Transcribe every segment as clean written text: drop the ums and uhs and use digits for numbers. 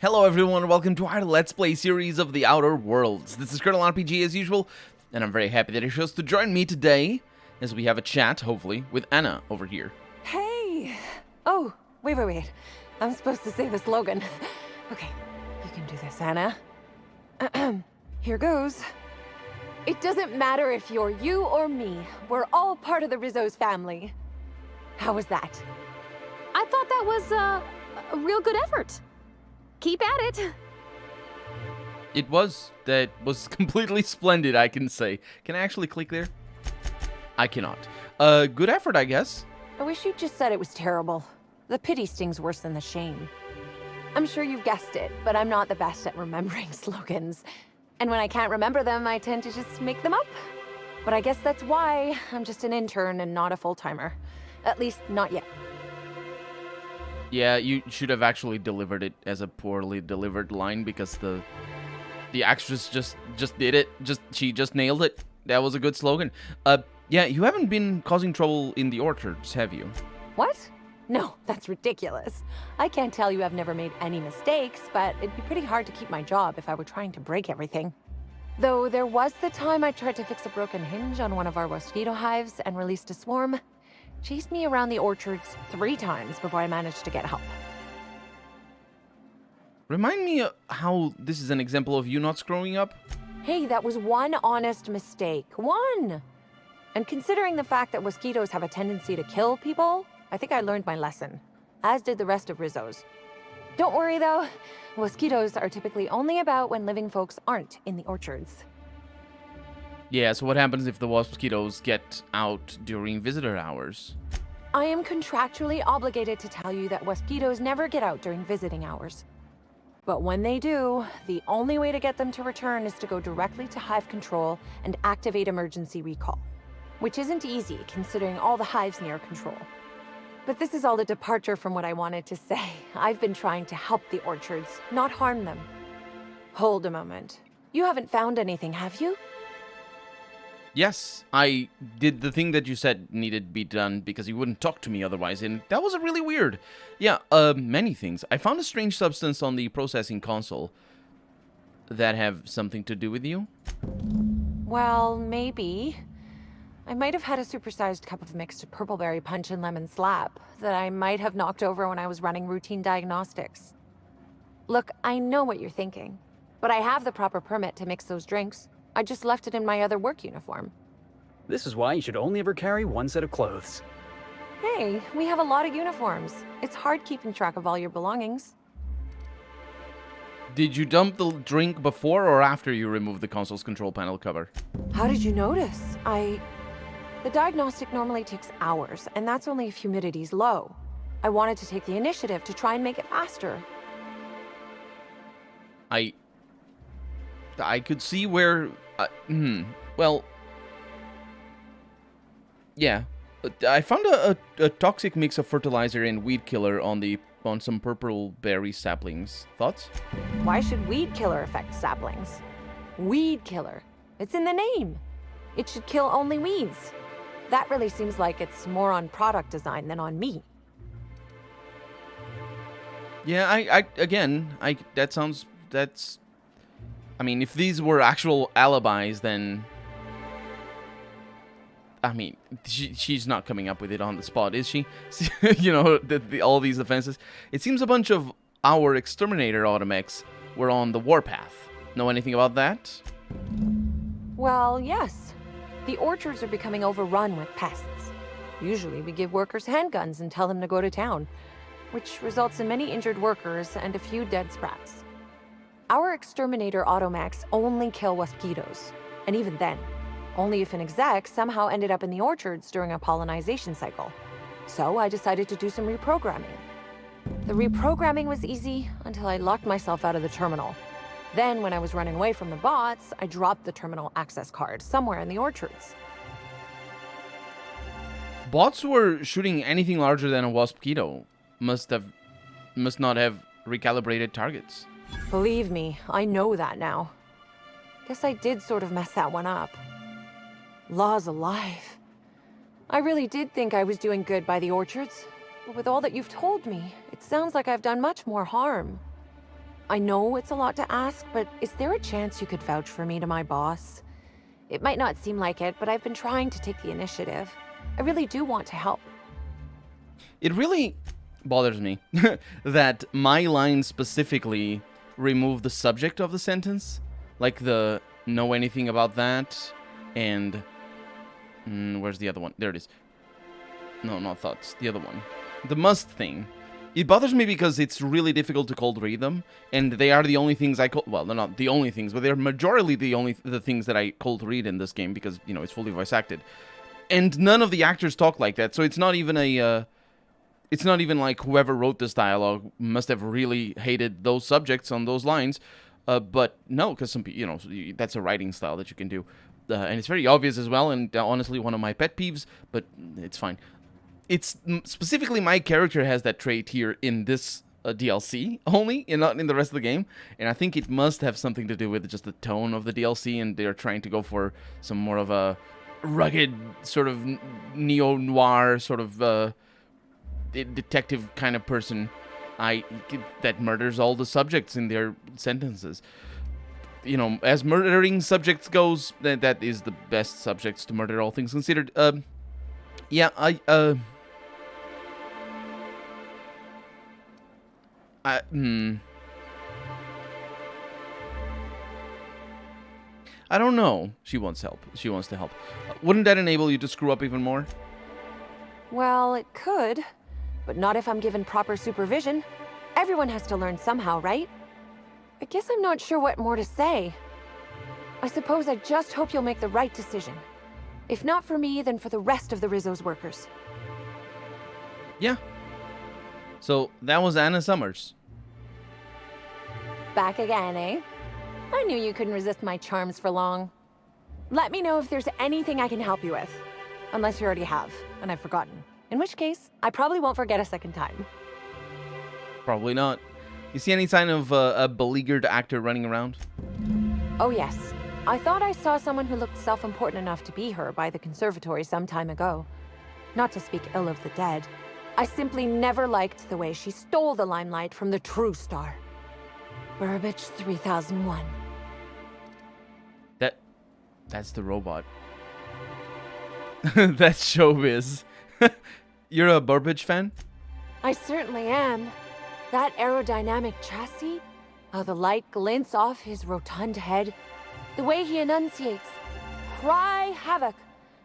Hello everyone, welcome to our Let's Play series of The Outer Worlds. This is Colonel RPG as usual, and I'm very happy that you chose to join me today as we have a chat, hopefully, with Anna over here. Hey! Oh, wait. I'm supposed to say the slogan. Okay, you can do this, Anna. Here goes. It doesn't matter if you're you or me. We're all part of the Rizzo's family. How was that? I thought that was a real good effort. Keep at it. That was completely splendid, I can say. Can I actually click there? I cannot. Good effort, I guess. I wish you just said it was terrible. The pity stings worse than the shame. I'm sure you've guessed it, but I'm not the best at remembering slogans. And when I can't remember them, I tend to just make them up. But I guess that's why I'm just an intern and not a full-timer. At least, not yet. Yeah, you should have actually delivered it as a poorly delivered line because the actress just did it. She just nailed it. That was a good slogan. Yeah, you haven't been causing trouble in the orchards, have you? What? No, that's ridiculous. I can't tell you I've never made any mistakes, but it'd be pretty hard to keep my job if I were trying to break everything. Though there was the time I tried to fix a broken hinge on one of our mosquito hives and released a swarm. Chased me around the orchards 3 times before I managed to get help. Remind me how this is an example of you not screwing up? Hey, that was one honest mistake. One! And considering the fact that mosquitoes have a tendency to kill people, I think I learned my lesson. As did the rest of Rizzo's. Don't worry though, mosquitoes are typically only about when living folks aren't in the orchards. Yeah, so what happens if the mosquitoes get out during visitor hours? I am contractually obligated to tell you that mosquitoes never get out during visiting hours. But when they do, the only way to get them to return is to go directly to hive control and activate emergency recall. Which isn't easy, considering all the hives near control. But this is all a departure from what I wanted to say. I've been trying to help the orchards, not harm them. Hold a moment. You haven't found anything, have you? Yes, I did the thing that you said needed to be done because you wouldn't talk to me otherwise, and that was really weird. Yeah, many things. I found a strange substance on the processing console that have something to do with you. Well, maybe. I might have had a supersized cup of mixed purpleberry punch and lemon slap that I might have knocked over when I was running routine diagnostics. Look, I know what you're thinking, but I have the proper permit to mix those drinks. I just left it in my other work uniform. This is why you should only ever carry one set of clothes. Hey, we have a lot of uniforms. It's hard keeping track of all your belongings. Did you dump the drink before or after you removed the console's control panel cover? How did you notice? The diagnostic normally takes hours, and that's only if humidity's low. I wanted to take the initiative to try and make it faster. I could see where... well... Yeah. I found a toxic mix of fertilizer and weed killer on some purple berry saplings. Thoughts? Why should weed killer affect saplings? Weed killer. It's in the name. It should kill only weeds. That really seems like it's more on product design than on me. Yeah, I mean, if these were actual alibis, then... I mean, she's not coming up with it on the spot, is she? You know, all these offenses. It seems a bunch of our exterminator automechs were on the warpath. Know anything about that? Well, yes. The orchards are becoming overrun with pests. Usually we give workers handguns and tell them to go to town, which results in many injured workers and a few dead sprats. Our exterminator automechs only kill mosquitoes, and even then, only if an exec somehow ended up in the orchards during a pollinization cycle. So I decided to do some reprogramming. The reprogramming was easy until I locked myself out of the terminal. Then, when I was running away from the bots, I dropped the terminal access card somewhere in the orchards. Bots were shooting anything larger than a mosquito. Must not have recalibrated targets. Believe me, I know that now. Guess I did sort of mess that one up. Laws alive. I really did think I was doing good by the orchards, but with all that you've told me, it sounds like I've done much more harm. I know it's a lot to ask, but is there a chance you could vouch for me to my boss? It might not seem like it, but I've been trying to take the initiative. I really do want to help. It really bothers me that my line specifically removed the subject of the sentence, like the know anything about that, and where's the other one? There it is. No, not thoughts. The other one, the must thing. It bothers me because it's really difficult to cold read them, and they are the only things I well, they're not the only things, but they're majorly the things that I cold read in this game because, you know, it's fully voice acted. And none of the actors talk like that, so it's not even it's not even like whoever wrote this dialogue must have really hated those subjects on those lines. But no, because some people, you know, that's a writing style that you can do. And it's very obvious as well, and honestly one of my pet peeves, but it's fine. It's specifically my character has that trait here in this DLC only, and not in the rest of the game. And I think it must have something to do with just the tone of the DLC, and they're trying to go for some more of a rugged sort of neo-noir sort of detective kind of person that murders all the subjects in their sentences. You know, as murdering subjects goes, that is the best subjects to murder, all things considered. Yeah, I don't know. She wants help. She wants to help. Wouldn't that enable you to screw up even more? Well, it could, but not if I'm given proper supervision. Everyone has to learn somehow, right? I guess I'm not sure what more to say. I suppose I just hope you'll make the right decision. If not for me, then for the rest of the Rizzo's workers. Yeah. So that was Anna Summers. Back again, eh? I knew you couldn't resist my charms for long. Let me know if there's anything I can help you with. Unless you already have, and I've forgotten. In which case, I probably won't forget a second time. Probably not. You see any sign of a beleaguered actor running around? Oh yes. I thought I saw someone who looked self-important enough to be her by the Conservatory some time ago. Not to speak ill of the dead. I simply never liked the way she stole the limelight from the true star. Burbage 3001. That's the robot. That's showbiz. You're a Burbage fan? I certainly am. That aerodynamic chassis, how the light glints off his rotund head, the way he enunciates, cry havoc,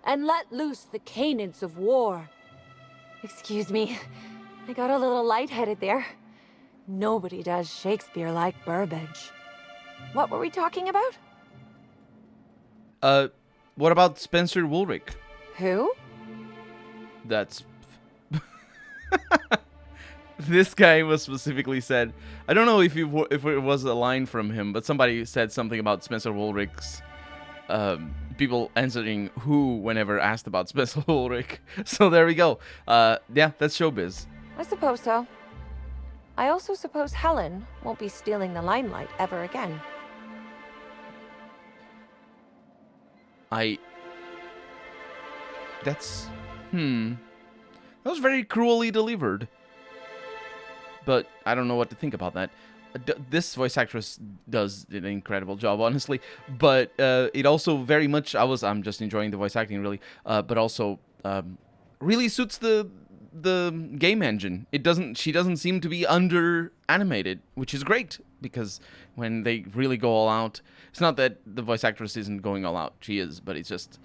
and let loose the canids of war. Excuse me, I got a little lightheaded there. Nobody does Shakespeare like Burbage. What were we talking about? What about Spencer Woolrich? Who? That's... This guy was specifically said... I don't know if it was a line from him, but somebody said something about Spencer Woolrich's... people answering who whenever asked about Spencer Woolrich. So there we go. Yeah, that's showbiz. I suppose so. I also suppose Helen won't be stealing the limelight ever again. That's... That was very cruelly delivered. But I don't know what to think about that. This voice actress does an incredible job, honestly. But it also very much... I'm just enjoying the voice acting, really. But also really suits the game engine. She doesn't seem to be under-animated, which is great. Because when they really go all out... It's not that the voice actress isn't going all out. She is, but it's just...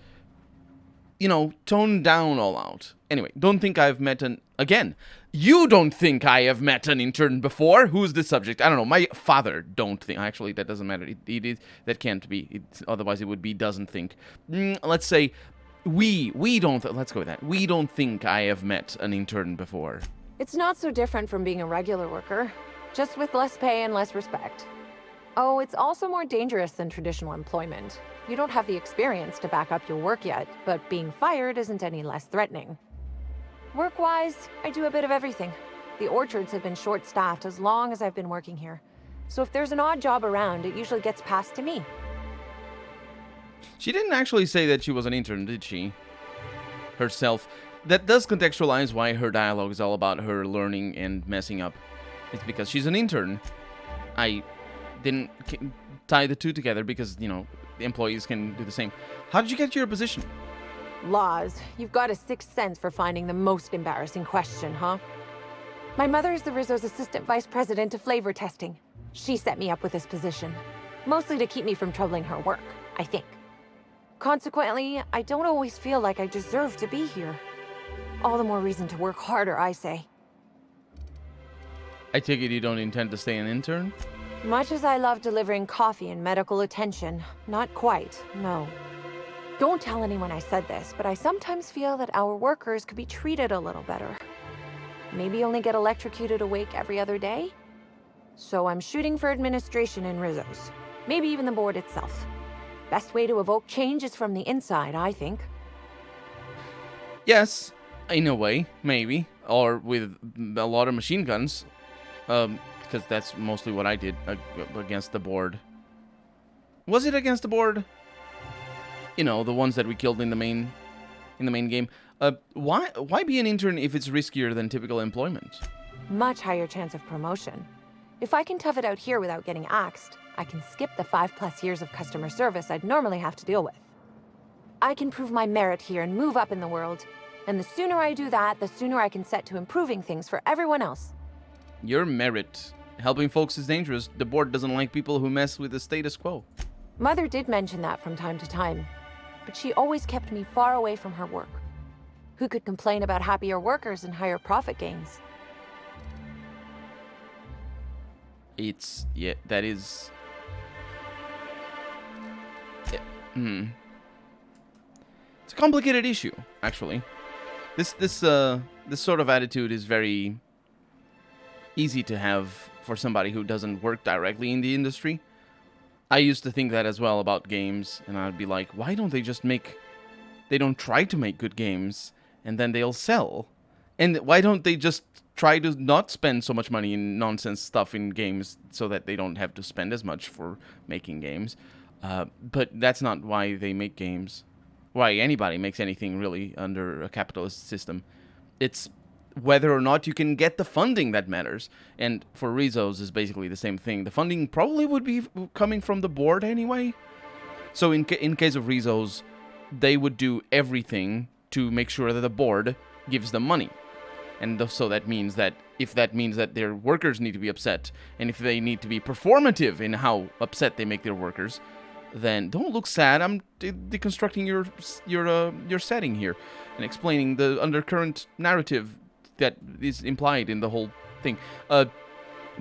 You know, toned down all out. Anyway, don't think I've met Again, you don't think I have met an intern before? Who's the subject? I don't know. My father don't think. Actually, that doesn't matter. That can't be. Otherwise, it would be doesn't think. Let's say we don't... Let's go with that. We don't think I have met an intern before. It's not so different from being a regular worker. Just with less pay and less respect. Oh, it's also more dangerous than traditional employment. You don't have the experience to back up your work yet, but being fired isn't any less threatening. Work-wise, I do a bit of everything. The orchards have been short-staffed as long as I've been working here. So if there's an odd job around, it usually gets passed to me. She didn't actually say that she was an intern, did she? Herself. That does contextualize why her dialogue is all about her learning and messing up. It's because she's an intern. I didn't tie the two together because, you know, the employees can do the same. How did you get your position? Laws, you've got a sixth sense for finding the most embarrassing question, huh? My mother is the Rizzo's assistant vice president of flavor testing. She set me up with this position, mostly to keep me from troubling her work, I think. Consequently, I don't always feel like I deserve to be here. All the more reason to work harder, I say. I take it you don't intend to stay an intern? Much as I love delivering coffee and medical attention, not quite, no. Don't tell anyone I said this, but I sometimes feel that our workers could be treated a little better. Maybe only get electrocuted awake every other day? So I'm shooting for administration in Rizzo's. Maybe even the board itself. Best way to evoke change is from the inside, I think. Yes, in a way, maybe. Or with a lot of machine guns. Because that's mostly what I did against the board. Was it against the board? You know, the ones that we killed in the main game. Why be an intern if it's riskier than typical employment? Much higher chance of promotion. If I can tough it out here without getting axed, I can skip the 5+ years of customer service I'd normally have to deal with. I can prove my merit here and move up in the world. And the sooner I do that, the sooner I can set to improving things for everyone else. Your merit. Helping folks is dangerous. The board doesn't like people who mess with the status quo. Mother did mention that from time to time, but she always kept me far away from her work. Who could complain about happier workers and higher profit gains? Yeah, that is... Yeah, It's a complicated issue, actually. This sort of attitude is very easy to have for somebody who doesn't work directly in the industry. I used to think that as well about games, and I'd be like, why don't they just they don't try to make good games, and then they'll sell? And why don't they just try to not spend so much money in nonsense stuff in games so that they don't have to spend as much for making games? But that's not why they make games. Why anybody makes anything, really, under a capitalist system. It's whether or not you can get the funding that matters. And for Rizzo's is basically the same thing. The funding probably would be coming from the board anyway. So in case of Rizzo's, they would do everything to make sure that the board gives them money. And so that means that if that means that their workers need to be upset, and if they need to be performative in how upset they make their workers, then don't look sad. I'm deconstructing your setting here and explaining the undercurrent narrative that is implied in the whole thing. But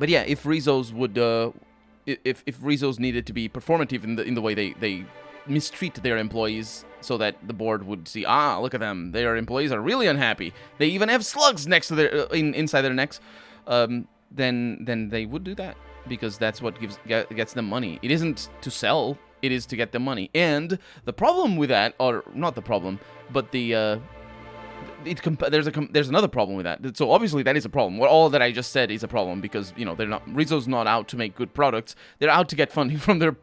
yeah, if Rizzo's would, if Rizzo's needed to be performative in the way they mistreat their employees, so that the board would see, look at them, their employees are really unhappy. They even have slugs next to their inside their necks. Then they would do that because that's what gets them money. It isn't to sell. It is to get the money. And the problem with that, or not the problem, but there's another problem with that. So obviously that is a problem. All that I just said is a problem because, you know, Rizzo's not out to make good products. They're out to get funding from their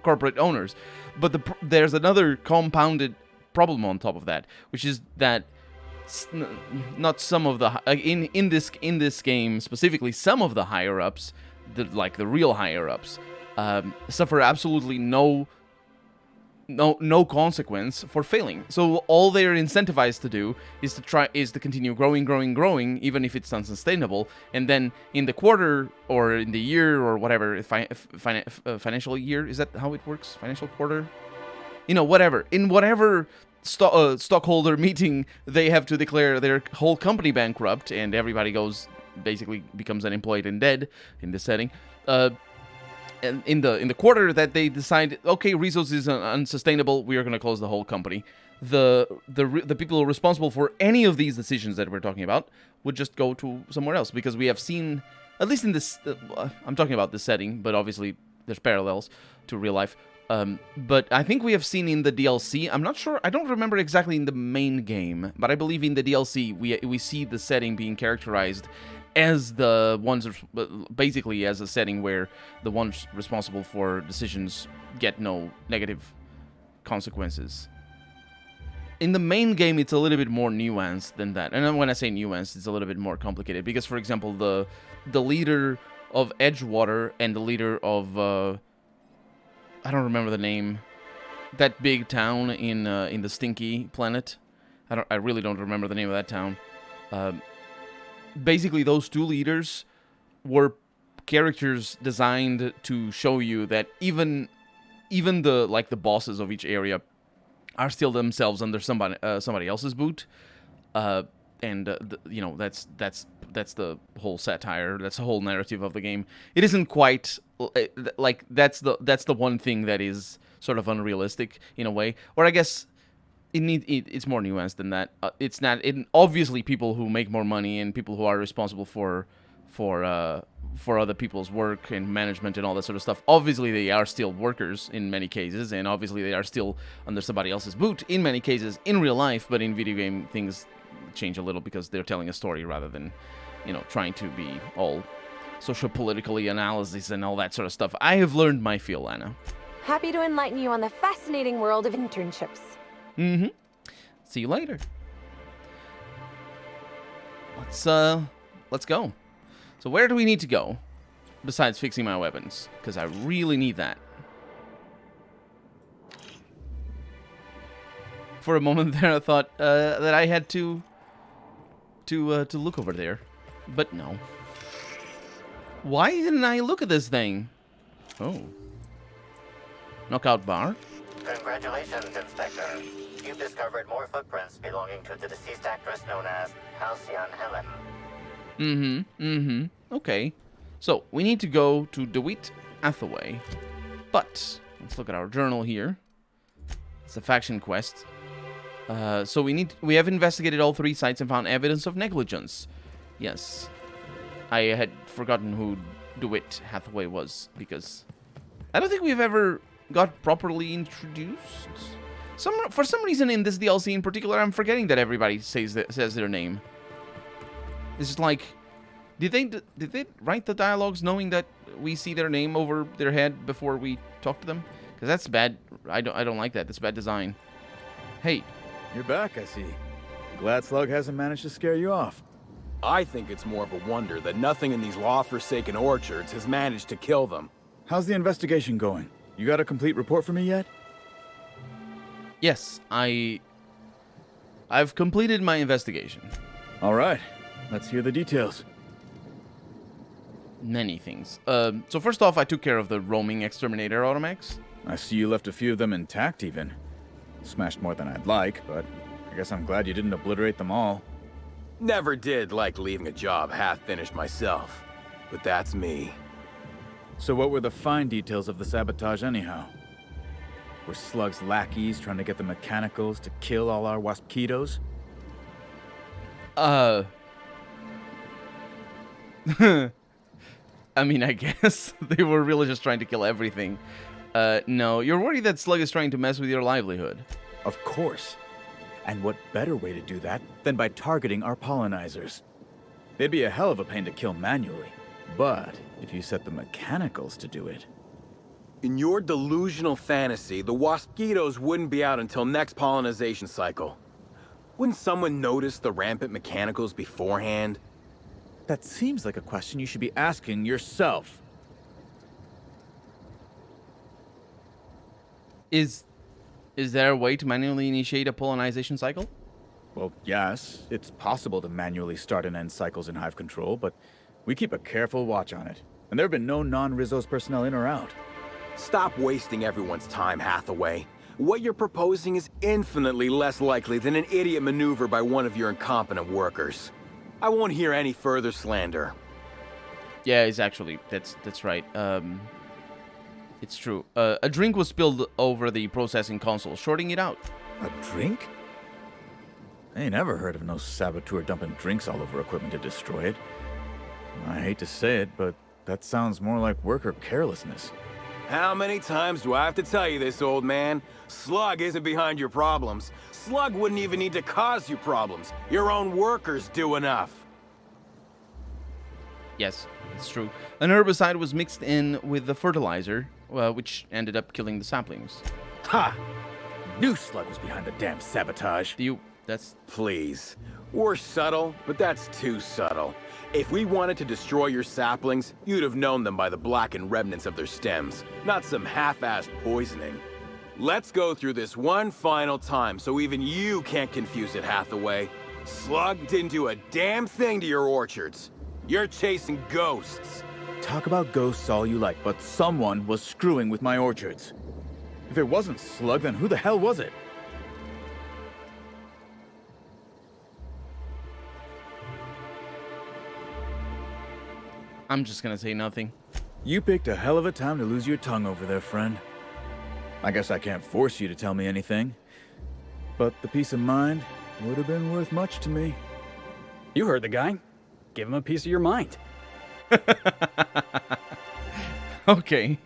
corporate owners. But there's another compounded problem on top of that, which is that not some of the in this game specifically, some of the higher ups, the real higher ups, suffer absolutely no consequence for failing. So all they're incentivized to do is to continue growing, even if it's unsustainable. And then in the quarter or in the year or whatever, financial year, is that how it works? Financial quarter, whatever. In whatever stockholder meeting, they have to declare their whole company bankrupt, and everybody basically becomes unemployed and dead in this setting. And in the quarter that they decide, okay, Rizzo's is unsustainable, we are going to close the whole company. The people responsible for any of these decisions that we're talking about would just go to somewhere else, because we have seen, at least in this, I'm talking about this setting, but obviously there's parallels to real life. But I think we have seen in the DLC, I'm not sure, I don't remember exactly in the main game, but I believe in the DLC we see the setting being characterized as the ones, basically as a setting where the ones responsible for decisions get no negative consequences. In the main game, it's a little bit more nuanced than that. And when I say nuanced, it's a little bit more complicated. Because, for example, the leader of Edgewater and the leader of I don't remember the name. That big town in the Stinky Planet. I really don't remember the name of that town. Basically, those two leaders were characters designed to show you that even the bosses of each area are still themselves under somebody else's boot. You know, that's the whole satire. That's the whole narrative of the game. It isn't quite like that's the one thing that is sort of unrealistic in a way, or I guess it's more nuanced than that. It's not. Obviously, people who make more money and people who are responsible for other people's work and management and all that sort of stuff, obviously they are still workers in many cases, and obviously they are still under somebody else's boot in many cases in real life. But in video game, things change a little because they're telling a story rather than, you know, trying to be all socio-politically analysis and all that sort of stuff. I have learned my fill, Anna. Happy to enlighten you on the fascinating world of internships. Mm-hmm. See you later. Let's go. So where do we need to go besides fixing my weapons? Because I really need that. For a moment there, I thought that I had to look over there, but no. Why didn't I look at this thing? Oh. Knockout bar? Congratulations, Inspector. You've discovered more footprints belonging to the deceased actress known as Halcyon Helen. Okay. So, we need to go to DeWitt Hathaway. But, let's look at our journal here. It's a faction quest. So we have investigated all 3 sites and found evidence of negligence. Yes. I had forgotten who DeWitt Hathaway was, because I don't think we've ever got properly introduced. For some reason in this DLC in particular, I'm forgetting that everybody says their name. It's just like, did they write the dialogues knowing that we see their name over their head before we talk to them? Because that's bad. I don't like that. That's bad design. Hey. You're back, I see. Glad Slug hasn't managed to scare you off. I think it's more of a wonder that nothing in these law-forsaken orchards has managed to kill them. How's the investigation going? You got a complete report for me yet? Yes, I've completed my investigation. All right, let's hear the details. Many things. So first off, I took care of the roaming exterminator automechs. I see you left a few of them intact even. Smashed more than I'd like, but I guess I'm glad you didn't obliterate them all. Never did like leaving a job half-finished myself, but that's me. So what were the fine details of the sabotage anyhow? Were Slug's lackeys trying to get the mechanicals to kill all our waspitos? I mean, I guess they were really just trying to kill everything. No, you're worried that Slug is trying to mess with your livelihood. Of course. And what better way to do that than by targeting our pollinizers? They'd be a hell of a pain to kill manually. But if you set the mechanicals to do it... In your delusional fantasy, the waspitos wouldn't be out until next pollinization cycle. Wouldn't someone notice the rampant mechanicals beforehand? That seems like a question you should be asking yourself. Is there a way to manually initiate a pollinization cycle? Well, yes. It's possible to manually start and end cycles in Hive Control, but we keep a careful watch on it. And there have been no non-Rizzo's personnel in or out. Stop wasting everyone's time, Hathaway. What you're proposing is infinitely less likely than an idiot maneuver by one of your incompetent workers. I won't hear any further slander. Yeah, it's actually, that's right. It's true. A drink was spilled over the processing console, shorting it out. A drink? I ain't ever heard of no saboteur dumping drinks all over equipment to destroy it. I hate to say it, but that sounds more like worker carelessness. How many times do I have to tell you this, old man? Slug isn't behind your problems. Slug wouldn't even need to cause you problems. Your own workers do enough. Yes, it's true. An herbicide was mixed in with the fertilizer, which ended up killing the saplings. Ha! Knew Slug was behind the damn sabotage. Do That's... Please. We're subtle, but that's too subtle. If we wanted to destroy your saplings, you'd have known them by the blackened remnants of their stems, not some half-assed poisoning. Let's go through this one final time so even you can't confuse it, Hathaway. Slug didn't do a damn thing to your orchards. You're chasing ghosts. Talk about ghosts all you like, but someone was screwing with my orchards. If it wasn't Slug, then who the hell was it? I'm just gonna say nothing. You picked a hell of a time to lose your tongue over there, friend. I guess I can't force you to tell me anything, but the peace of mind would have been worth much to me. You heard the guy. Give him a piece of your mind. Okay,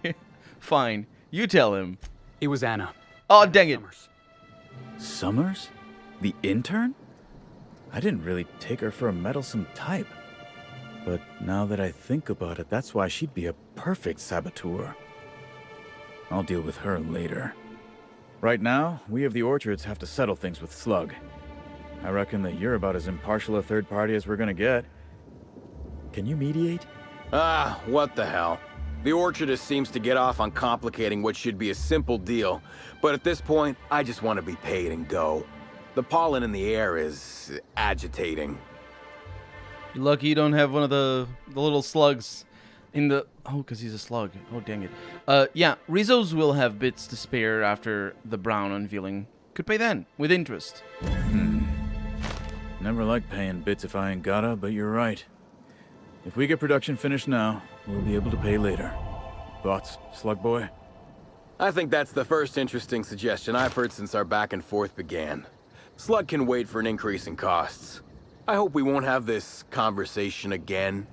fine. You tell him. It was Anna. Oh, dang it. Summers. Summers? The intern? I didn't really take her for a meddlesome type. But now that I think about it, that's why she'd be a perfect saboteur. I'll deal with her later. Right now, we of the orchards have to settle things with Slug. I reckon that you're about as impartial a third party as we're gonna get. Can you mediate? Ah, what the hell. The orchardist seems to get off on complicating what should be a simple deal, but at this point, I just want to be paid and go. The pollen in the air is agitating. You're lucky you don't have one of the little slugs in the... Oh, because he's a slug. Oh, dang it. Yeah, Rizzo's will have bits to spare after the Brown unveiling. Could pay then, with interest. Never like paying bits if I ain't gotta, but you're right. If we get production finished now, we'll be able to pay later. Thoughts, Slug Boy? I think that's the first interesting suggestion I've heard since our back and forth began. Slug can wait for an increase in costs. I hope we won't have this conversation again.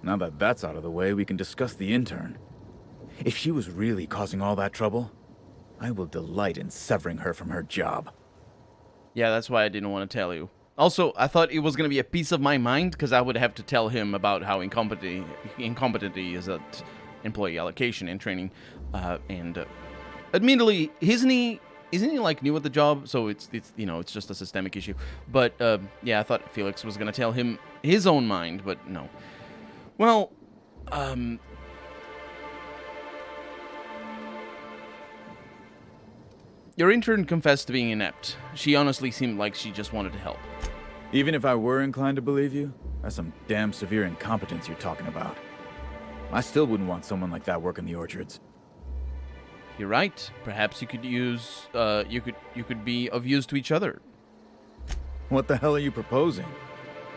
Now that that's out of the way, we can discuss the intern. If she was really causing all that trouble, I will delight in severing her from her job. Yeah, that's why I didn't want to tell you. Also, I thought it was going to be a piece of my mind because I would have to tell him about how incompetent he is at employee allocation and training. Admittedly, isn't he like new at the job? So it's you know, it's just a systemic issue. But yeah, I thought Felix was going to tell him his own mind, but no. Well, your intern confessed to being inept. She honestly seemed like she just wanted to help. Even if I were inclined to believe you, that's some damn severe incompetence you're talking about. I still wouldn't want someone like that working the orchards. You're right. Perhaps you could use, you could be of use to each other. What the hell are you proposing?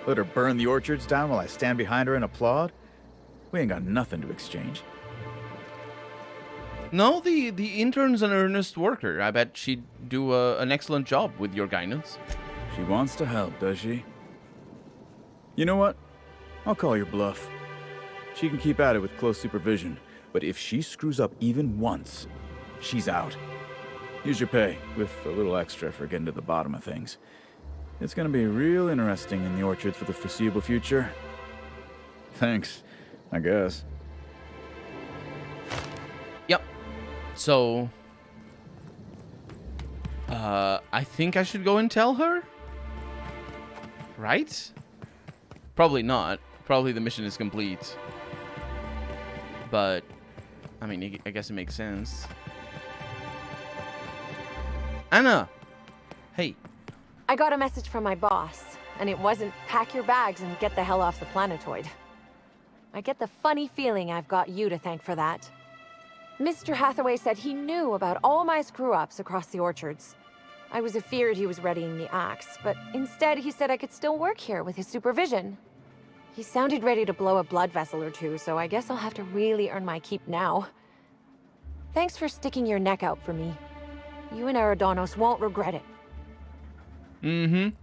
Let her burn the orchards down while I stand behind her and applaud? We ain't got nothing to exchange. No, the intern's an earnest worker. I bet she'd do an excellent job with your guidance. She wants to help, does she? You know what? I'll call your bluff. She can keep at it with close supervision, but if she screws up even once, she's out. Here's your pay, with a little extra for getting to the bottom of things. It's gonna be real interesting in the orchards for the foreseeable future. Thanks, I guess. Yep. So, I think I should go and tell her? Right? Probably not. Probably the mission is complete. But, I mean, I guess it makes sense. Anna! Hey. I got a message from my boss, and it wasn't pack your bags and get the hell off the planetoid. I get the funny feeling I've got you to thank for that. Mr. Hathaway said he knew about all my screw-ups across the orchards. I was afeared he was readying the axe, but instead he said I could still work here with his supervision. He sounded ready to blow a blood vessel or two, so I guess I'll have to really earn my keep now. Thanks for sticking your neck out for me. You and Eridanos won't regret it. Mm-hmm.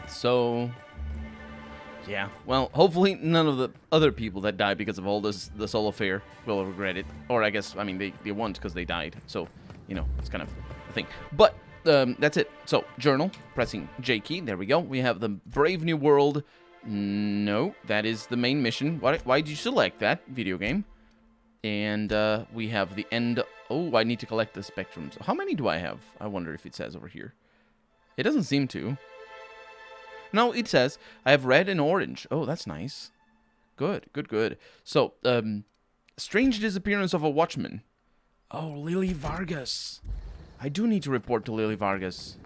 So, yeah. Well, hopefully none of the other people that died because of all this whole affair will regret it. Or I guess, I mean, they won't because they died. So, you know, it's kind of a thing. But that's it. So, journal, pressing J key. There we go. We have the Brave New World. No, that is the main mission. Why did you select that video game? And we have the end. Oh, I need to collect the spectrums. How many do I have? I wonder if it says over here. It doesn't seem to. No, it says, I have red and orange. Oh, that's nice. Good, good, good. So, strange disappearance of a watchman. Oh, Lily Vargas. I do need to report to Lily Vargas.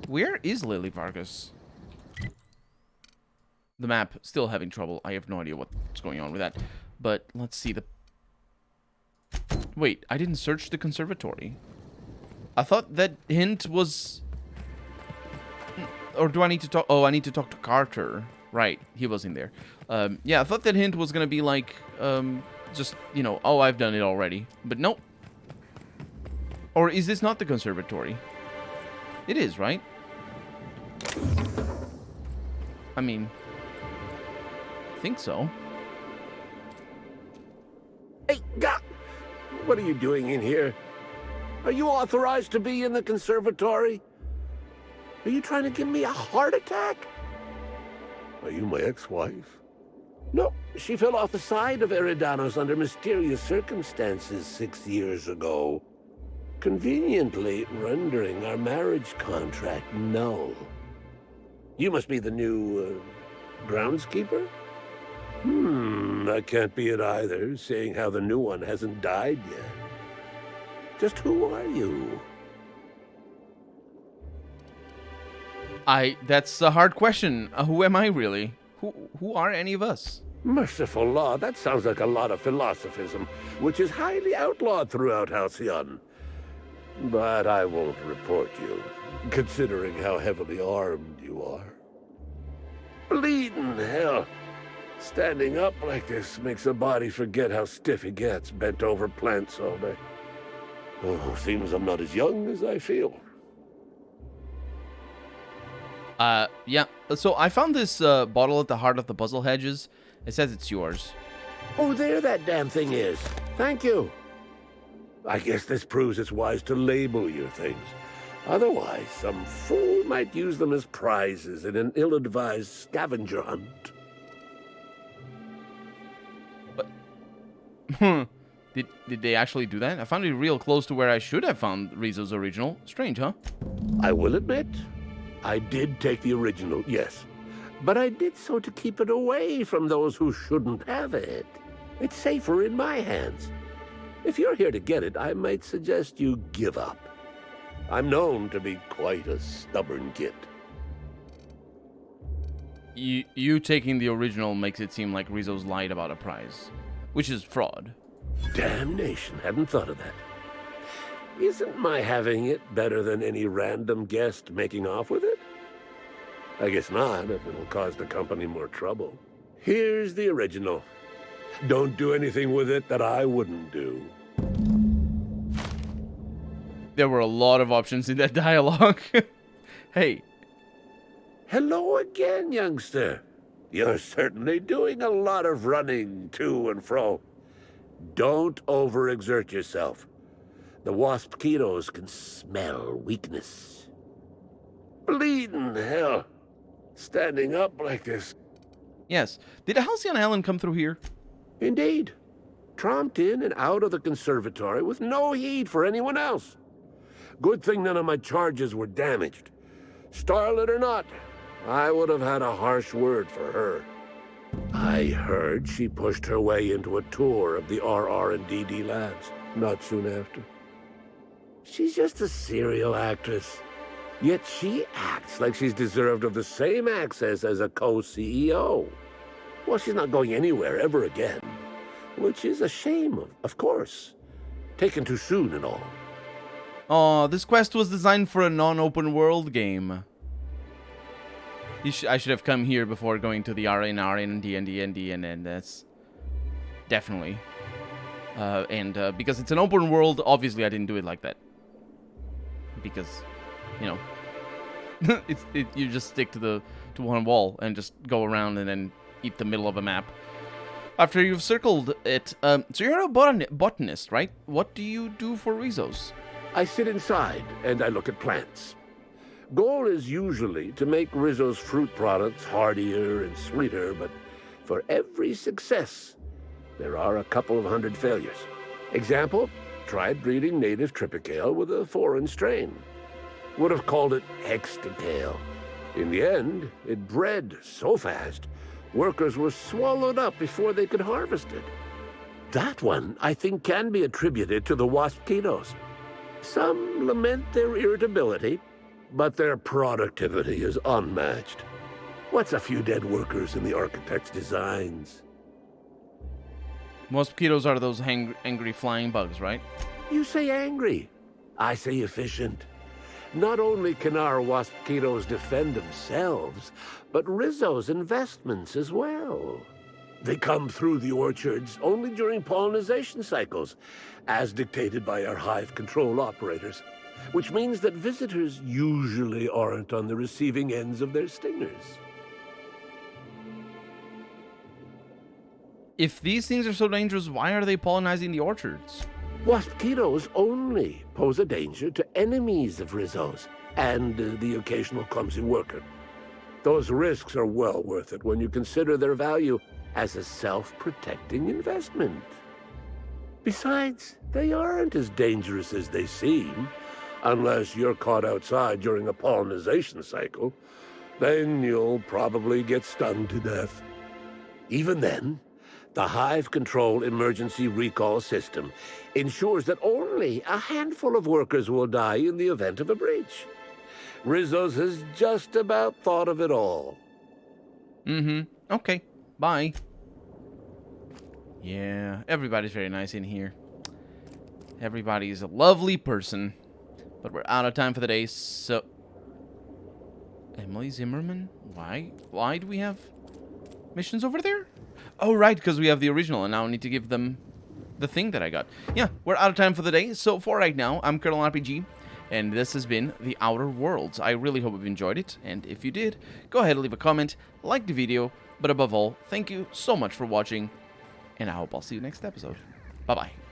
Where is Lily Vargas? The map, still having trouble. I have no idea what's going on with that. But, let's see the... Wait, I didn't search the conservatory. I thought that hint was... Or do I need to talk... Oh, I need to talk to Carter. Right, he was in there. Yeah, I thought that hint was gonna be like... just, you know, oh, I've done it already. But nope. Or is this not the conservatory? It is, right? I mean... I think so. Hey, what are you doing in here? Are you authorized to be in the conservatory? Are you trying to give me a heart attack? Are you my ex-wife? No, she fell off the side of Eridanos under mysterious circumstances 6 years ago, conveniently rendering our marriage contract null. You must be the new, groundskeeper? That can't be it either, seeing how the new one hasn't died yet. Just who are you? That's a hard question. Who am I really? Who are any of us? Merciful law, that sounds like a lot of philosophism, which is highly outlawed throughout Halcyon. But I won't report you, considering how heavily armed you are. Bleeding hell. Standing up like this makes a body forget how stiff he gets, bent over plants all day. Oh, seems I'm not as young as I feel. Yeah. So I found this bottle at the heart of the puzzle hedges. It says it's yours. Oh, there that damn thing is. Thank you. I guess this proves it's wise to label your things. Otherwise, some fool might use them as prizes in an ill-advised scavenger hunt. Did they actually do that? I found it real close to where I should have found Rizzo's original. Strange, huh? I will admit, I did take the original, yes. But I did so to keep it away from those who shouldn't have it. It's safer in my hands. If you're here to get it, I might suggest you give up. I'm known to be quite a stubborn git. You taking the original makes it seem like Rizzo's lied about a prize, which is fraud. Damnation, hadn't thought of that. Isn't my having it better than any random guest making off with it? I guess not, if it'll cause the company more trouble. Here's the original. Don't do anything with it that I wouldn't do. There were a lot of options in that dialogue. Hey. Hello again, youngster. You're certainly doing a lot of running to and fro. Don't overexert yourself. The wasp-ketos can smell weakness. Bleeding hell. Standing up like this. Yes. Did Halcyon Helen come through here? Indeed. Tromped in and out of the conservatory with no heed for anyone else. Good thing none of my charges were damaged. Starlet or not, I would have had a harsh word for her. I heard she pushed her way into a tour of the RR&DD labs not soon after. She's just a serial actress. Yet she acts like she's deserved of the same access as a co-CEO. Well, she's not going anywhere ever again. Which is a shame, of course. Taken too soon and all. Oh, this quest was designed for a non-open world game. I should have come here before going to the RN, D, and that's definitely. Because it's an open world, obviously I didn't do it like that. Because, you know, you just stick to one wall and just go around and then eat the middle of a map. After you've circled it, so you're a botanist, right? What do you do for Rizzo's? I sit inside and I look at plants. Goal is usually to make Rizzo's fruit products hardier and sweeter, but for every success, there are a couple of hundred failures. Example, tried breeding native Tripicale with a foreign strain. would have called it hexdecale. In the end, it bred so fast, workers were swallowed up before they could harvest it. That one, I think, can be attributed to the waspitos. Some lament their irritability, but their productivity is unmatched. What's a few dead workers in the architect's designs? Mosquitoes are those angry flying bugs, right? You say angry. I say efficient. Not only can our waspitos defend themselves, but Rizzo's investments as well. They come through the orchards only during pollination cycles, as dictated by our hive control operators, which means that visitors usually aren't on the receiving ends of their stingers. If these things are so dangerous, why are they pollinizing the orchards? Waspitos only pose a danger to enemies of Rizzo's and the occasional clumsy worker. Those risks are well worth it when you consider their value as a self-protecting investment. Besides, they aren't as dangerous as they seem, unless you're caught outside during a pollination cycle. Then you'll probably get stung to death. Even then, the Hive Control Emergency Recall System ensures that only a handful of workers will die in the event of a breach. Rizzo's has just about thought of it all. Okay. Bye. Yeah, everybody's very nice in here. Everybody's a lovely person. But we're out of time for the day, so... Emily Zimmerman? Why? Why do we have missions over there? Oh, right, because we have the original, and now I need to give them the thing that I got. Yeah, we're out of time for the day, so for right now, I'm Colonel RPG, and this has been The Outer Worlds. I really hope you've enjoyed it, and if you did, go ahead and leave a comment, like the video, but above all, thank you so much for watching, and I hope I'll see you next episode. Bye-bye.